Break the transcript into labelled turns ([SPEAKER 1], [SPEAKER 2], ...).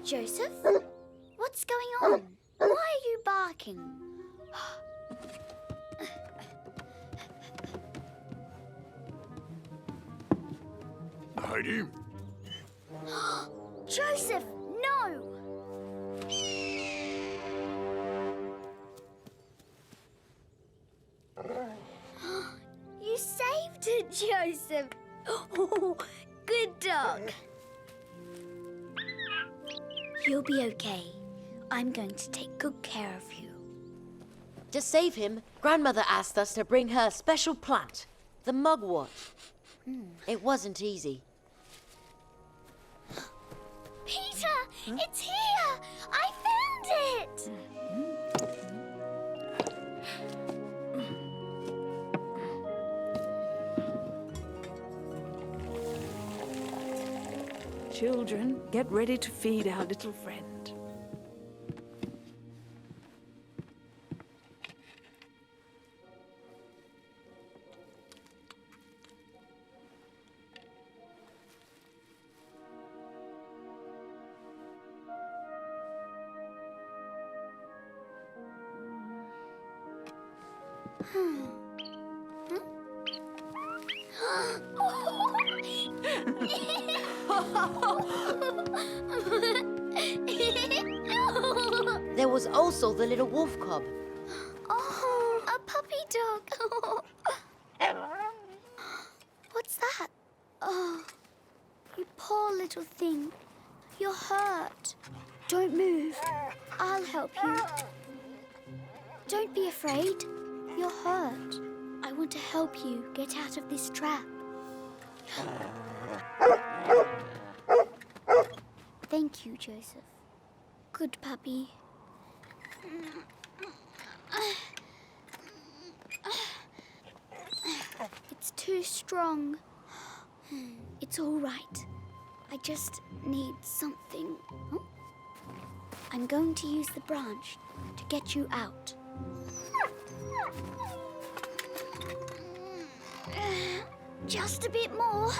[SPEAKER 1] Josef? What's going on? Why are you barking?
[SPEAKER 2] Heidi?
[SPEAKER 1] Josef, no! You saved it, Josef. Oh, good dog. You'll be okay. I'm going to take good care of you.
[SPEAKER 3] To save him, Grandmother asked us to bring her a special plant, the mugwort. It wasn't easy.
[SPEAKER 1] Peter, it's here! I found it!
[SPEAKER 4] Children, get ready to feed our little friend.
[SPEAKER 3] There was also the little wolf cub.
[SPEAKER 1] Oh, a puppy dog. What's that? Oh, you poor little thing. You're hurt. Don't move. I'll help you. Don't be afraid. You're hurt. I want to help you get out of this trap. Thank you, Josef. Good puppy. It's too strong. It's all right. I just need something. I'm going to use the branch to get you out. Just a bit more.